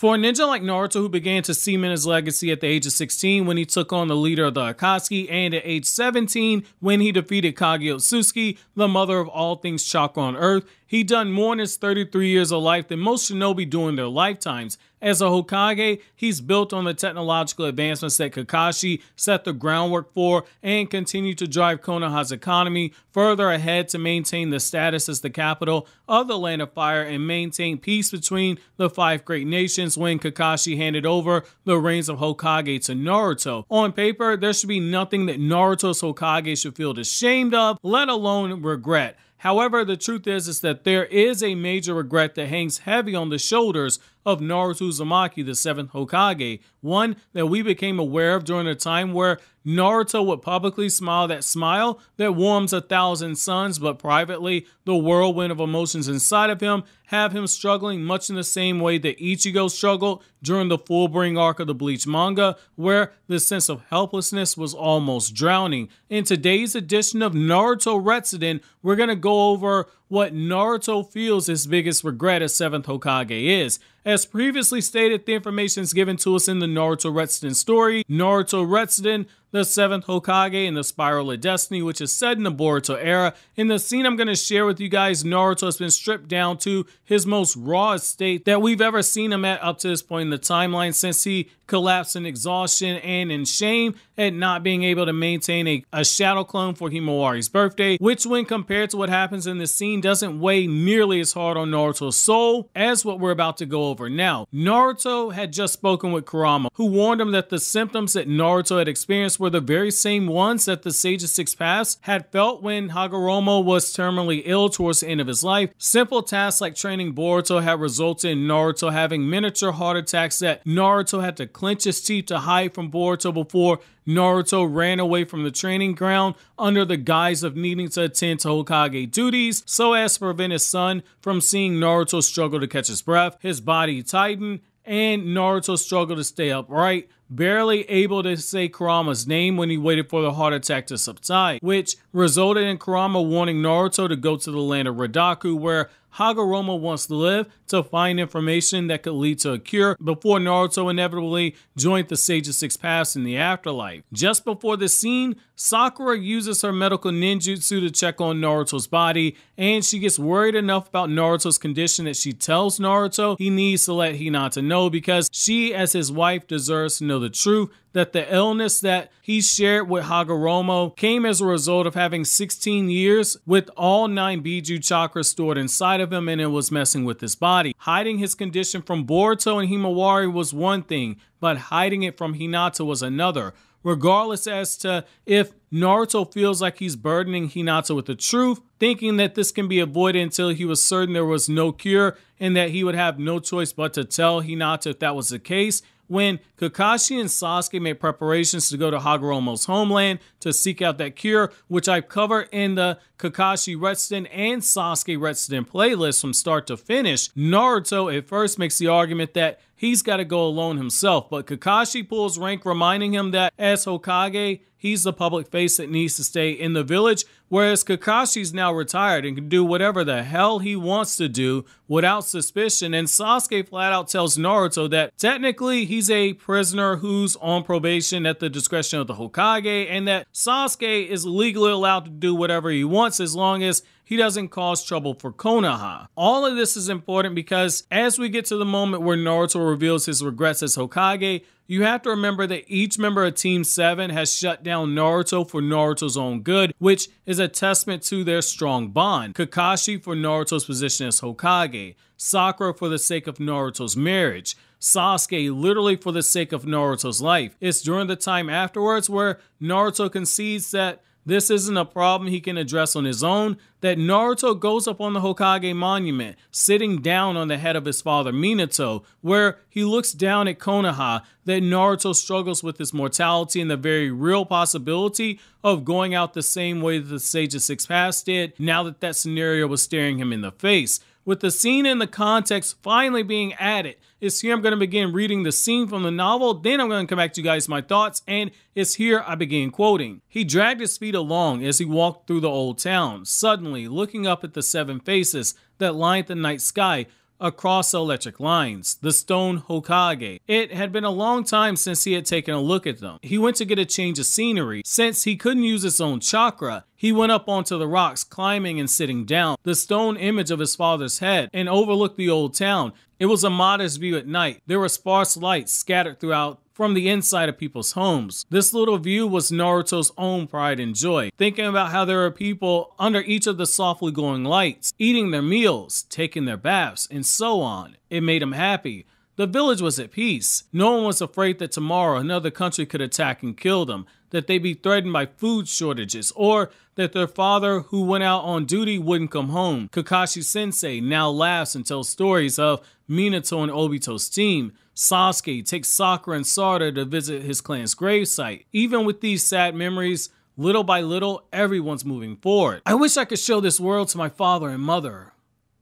For a ninja like Naruto, who began to cement his legacy at the age of 16 when he took on the leader of the Akatsuki, and at age 17 when he defeated Kage Otsuki, the mother of all things chakra on earth, he done more in his 33 years of life than most shinobi do in their lifetimes. As a Hokage, he's built on the technological advancements that Kakashi set the groundwork for and continued to drive Konoha's economy further ahead to maintain the status as the capital of the Land of Fire and maintain peace between the 5 great nations when Kakashi handed over the reins of Hokage to Naruto. On paper, there should be nothing that Naruto's Hokage should feel ashamed of, let alone regret. However, the truth is that there is a major regret that hangs heavy on the shoulders of Naruto Uzumaki, the 7th Hokage, one that we became aware of during a time where Naruto would publicly smile that smile that warms 1,000 suns, but privately, the whirlwind of emotions inside of him have him struggling much in the same way that Ichigo struggled during the Fullbring arc of the Bleach manga, where the sense of helplessness was almost drowning. In today's edition of Naruto Retsuden, we're going to go over what Naruto feels his biggest regret as 7th Hokage is. As previously stated, the information is given to us in the Naruto Retsuden story, Naruto Retsuden, the 7th Hokage and the Spiral of Destiny, which is set in the Boruto era. In the scene I'm going to share with you guys, Naruto has been stripped down to his most raw state that we've ever seen him at up to this point in the timeline, since he collapsed in exhaustion and in shame at not being able to maintain a shadow clone for Himawari's birthday, which when compared to what happens in this scene doesn't weigh nearly as hard on Naruto's soul as what we're about to go over now. Naruto had just spoken with Kurama, who warned him that the symptoms that Naruto had experienced were the very same ones that the Sage of Six Paths had felt when Hagoromo was terminally ill towards the end of his life. Simple tasks like training Boruto had resulted in Naruto having miniature heart attacks that Naruto had to clench his teeth to hide from Boruto before Naruto ran away from the training ground under the guise of needing to attend to Hokage duties so as to prevent his son from seeing Naruto struggle to catch his breath. His body tightened and Naruto struggled to stay upright, barely able to say Kurama's name when he waited for the heart attack to subside, which resulted in Kurama warning Naruto to go to the land of Radaku, where Hagoromo wants to live, to find information that could lead to a cure before Naruto inevitably joined the Sage of Six Paths in the afterlife. Just before the scene, Sakura uses her medical ninjutsu to check on Naruto's body, and she gets worried enough about Naruto's condition that she tells Naruto he needs to let Hinata know because she, as his wife, deserves to know the truth, that the illness that he shared with Hagoromo came as a result of having 16 years with all 9 Biju chakras stored inside of him, and it was messing with his body. Hiding his condition from Boruto and Himawari was one thing, but hiding it from Hinata was another. Regardless as to if Naruto feels like he's burdening Hinata with the truth, thinking that this can be avoided until he was certain there was no cure and that he would have no choice but to tell Hinata if that was the case, when Kakashi and Sasuke made preparations to go to Hagoromo's homeland to seek out that cure, which I've covered in the Kakashi Retsuden and Sasuke Retsuden playlist from start to finish, Naruto at first makes the argument that he's got to go alone himself, but Kakashi pulls rank, reminding him that as Hokage, he's the public face that needs to stay in the village, whereas Kakashi's now retired and can do whatever the hell he wants to do without suspicion, and Sasuke flat out tells Naruto that technically he's a prisoner who's on probation at the discretion of the Hokage, and that Sasuke is legally allowed to do whatever he wants as long as he doesn't cause trouble for Konoha. All of this is important because as we get to the moment where Naruto reveals his regrets as Hokage, you have to remember that each member of Team 7 has shut down Naruto for Naruto's own good, which is a testament to their strong bond. Kakashi for Naruto's position as Hokage, Sakura for the sake of Naruto's marriage, Sasuke literally for the sake of Naruto's life. It's during the time afterwards where Naruto concedes that this isn't a problem he can address on his own, that Naruto goes up on the Hokage monument, sitting down on the head of his father Minato, where he looks down at Konoha, that Naruto struggles with his mortality and the very real possibility of going out the same way that the Sage of Six Paths did, now that that scenario was staring him in the face. With the scene and the context finally being added, it's here I'm going to begin reading the scene from the novel, then I'm going to come back to you guys my thoughts, and it's here I begin quoting. He dragged his feet along as he walked through the old town, suddenly looking up at the 7 faces that lined the night sky. across the electric lines, the Stone Hokage. It had been a long time since he had taken a look at them. He went to get a change of scenery. Since he couldn't use his own chakra, he went up onto the rocks, climbing and sitting down. The stone image of his father's head and overlooked the old town. It was a modest view at night. There were sparse lights scattered throughout from the inside of people's homes. This little view was Naruto's own pride and joy, thinking about how there were people under each of the softly glowing lights, eating their meals, taking their baths, and so on. It made him happy. The village was at peace. No one was afraid that tomorrow another country could attack and kill them, that they'd be threatened by food shortages, or that their father who went out on duty wouldn't come home. Kakashi Sensei now laughs and tells stories of Minato and Obito's team. Sasuke takes Sakura and Sarada to visit his clan's gravesite. Even with these sad memories, little by little, everyone's moving forward. I wish I could show this world to my father and mother,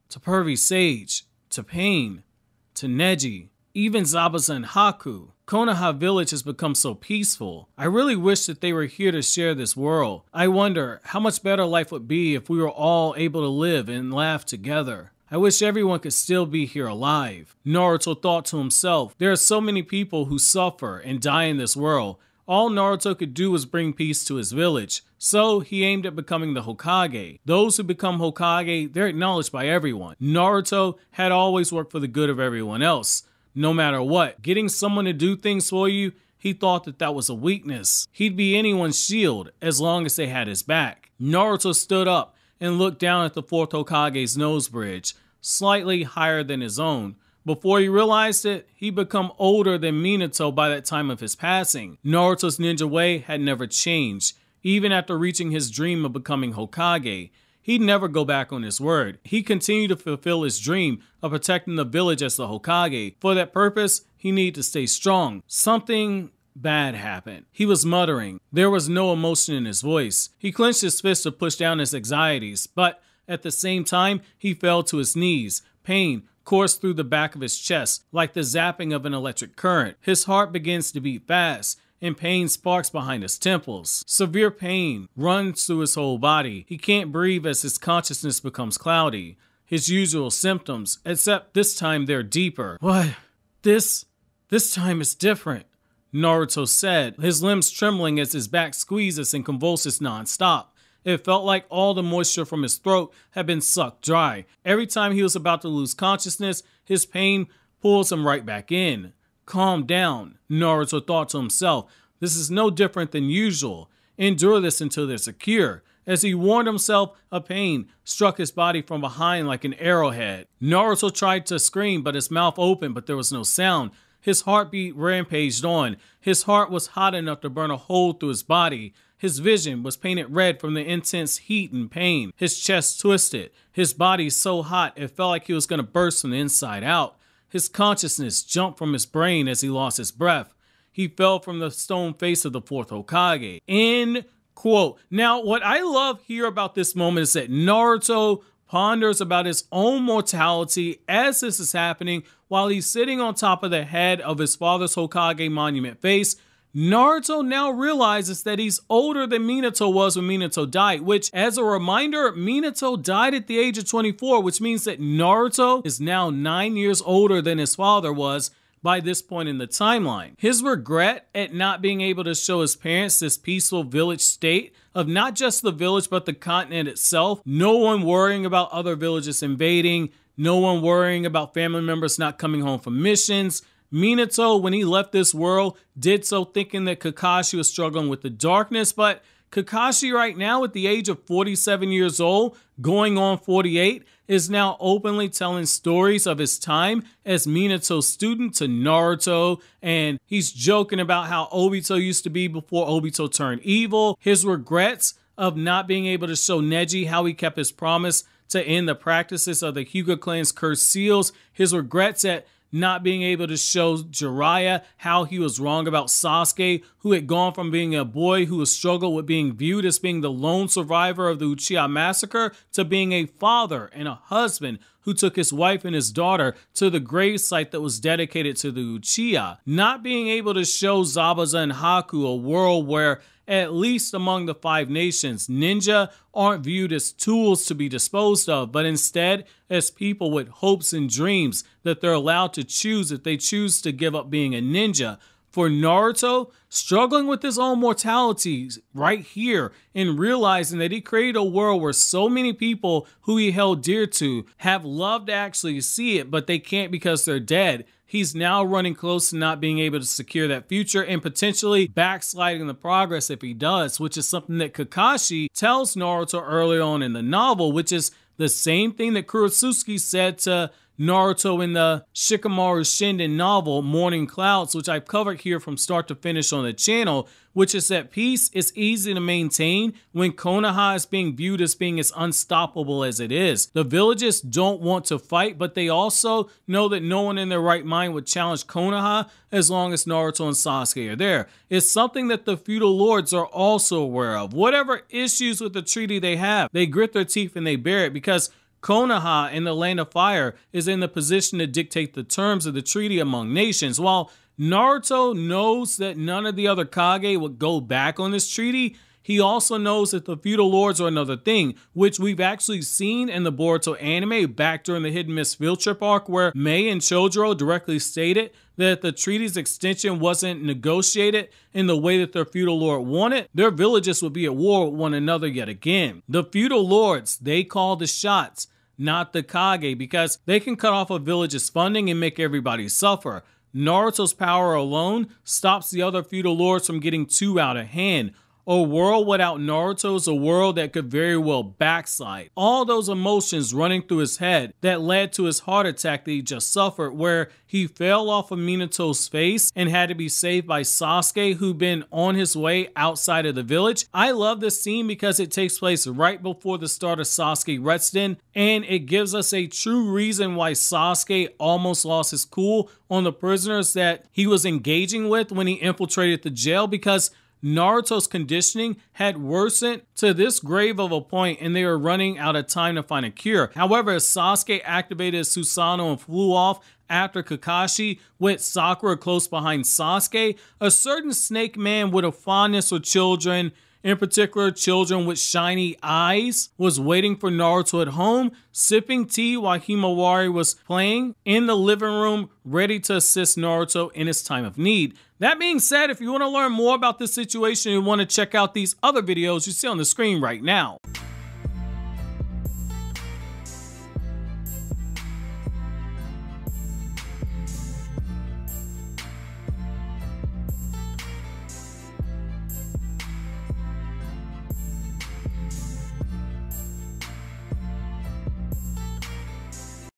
to Pervy Sage, to Pain, to Neji, even Zabuza and Haku. Konoha village has become so peaceful. I really wish that they were here to share this world. I wonder how much better life would be if we were all able to live and laugh together. I wish everyone could still be here alive. Naruto thought to himself, there are so many people who suffer and die in this world. All Naruto could do was bring peace to his village. So he aimed at becoming the Hokage. Those who become Hokage, they're acknowledged by everyone. Naruto had always worked for the good of everyone else. No matter what, getting someone to do things for you, he thought that that was a weakness. He'd be anyone's shield as long as they had his back. Naruto stood up and looked down at the fourth Hokage's nose bridge, slightly higher than his own. Before he realized it, he'd become older than Minato by that time of his passing. Naruto's ninja way had never changed. Even after reaching his dream of becoming Hokage, he'd never go back on his word. He continued to fulfill his dream of protecting the village as the Hokage. For that purpose, he needed to stay strong. Something bad happened. He was muttering. There was no emotion in his voice. He clenched his fist to push down his anxieties, but at the same time, he fell to his knees. Pain coursed through the back of his chest like the zapping of an electric current. His heart begins to beat fast, and pain sparks behind his temples. Severe pain runs through his whole body. He can't breathe as his consciousness becomes cloudy. His usual symptoms, except this time they're deeper. What? This time is different, Naruto said, his limbs trembling as his back squeezes and convulses non-stop. It felt like all the moisture from his throat had been sucked dry. Every time he was about to lose consciousness, his pain pulls him right back in. Calm down, Naruto thought to himself. This is no different than usual. Endure this until there's a cure. As he warned himself, a pain struck his body from behind like an arrowhead. Naruto tried to scream, but his mouth opened, but there was no sound. His heartbeat rampaged on. His heart was hot enough to burn a hole through his body. His vision was painted red from the intense heat and pain. His chest twisted. His body so hot it felt like he was going to burst from the inside out. His consciousness jumped from his brain as he lost his breath. He fell from the stone face of the fourth Hokage. End quote. Now, what I love here about this moment is that Naruto ponders about his own mortality as this is happening while he's sitting on top of the head of his father's Hokage monument face. Naruto now realizes that he's older than Minato was when Minato died, which, as a reminder, Minato died at the age of 24, which means that Naruto is now 9 years older than his father was by this point in the timeline. His regret at not being able to show his parents this peaceful village state of not just the village but the continent itself, no one worrying about other villages invading, no one worrying about family members not coming home from missions. Minato, when he left this world, did so thinking that Kakashi was struggling with the darkness, but Kakashi right now at the age of 47 years old, going on 48, is now openly telling stories of his time as Minato's student to Naruto, and he's joking about how Obito used to be before Obito turned evil, his regrets of not being able to show Neji how he kept his promise to end the practices of the Hyuga clan's cursed seals, his regrets at not being able to show Jiraiya how he was wrong about Sasuke, who had gone from being a boy who was struggled with being viewed as being the lone survivor of the Uchiha massacre to being a father and a husband who took his wife and his daughter to the gravesite that was dedicated to the Uchiha. Not being able to show Zabuza and Haku a world where, at least among the 5 nations, ninja aren't viewed as tools to be disposed of, but instead as people with hopes and dreams that they're allowed to choose if they choose to give up being a ninja. For Naruto, struggling with his own mortality right here and realizing that he created a world where so many people who he held dear to have loved to actually see it, but they can't because they're dead. He's now running close to not being able to secure that future and potentially backsliding the progress if he does, which is something that Kakashi tells Naruto early on in the novel, which is the same thing that Kurosuke said to Naruto in the Shikamaru Shinden novel, Morning Clouds, which I've covered here from start to finish on the channel, which is that peace is easy to maintain when Konoha is being viewed as being as unstoppable as it is. The villages don't want to fight, but they also know that no one in their right mind would challenge Konoha as long as Naruto and Sasuke are there. It's something that the feudal lords are also aware of. Whatever issues with the treaty they have, they grit their teeth and they bear it because Konoha in the Land of Fire is in the position to dictate the terms of the treaty among nations. While Naruto knows that none of the other Kage would go back on this treaty, he also knows that the feudal lords are another thing, which we've actually seen in the Boruto anime back during the Hidden Mist field trip arc, where Mei and Chojuro directly stated that the treaty's extension wasn't negotiated in the way that their feudal lord wanted. Their villages would be at war with one another yet again. The feudal lords, they call the shots, not the Kage, because they can cut off a village's funding and make everybody suffer. Naruto's power alone stops the other feudal lords from getting too out of hand. A world without Naruto is a world that could very well backslide. All those emotions running through his head that led to his heart attack that he just suffered, where he fell off of Minato's face and had to be saved by Sasuke, who'd been on his way outside of the village. I love this scene because it takes place right before the start of Sasuke Retsuden, and it gives us a true reason why Sasuke almost lost his cool on the prisoners that he was engaging with when he infiltrated the jail, because Naruto's conditioning had worsened to this grave of a point and they were running out of time to find a cure. However, as Sasuke activated Susanoo and flew off after Kakashi with Sakura close behind Sasuke, a certain snake man with a fondness for children, in particular children with shiny eyes, was waiting for Naruto at home, sipping tea while Himawari was playing in the living room, ready to assist Naruto in his time of need. That being said, if you want to learn more about this situation and want to check out these other videos you see on the screen right now.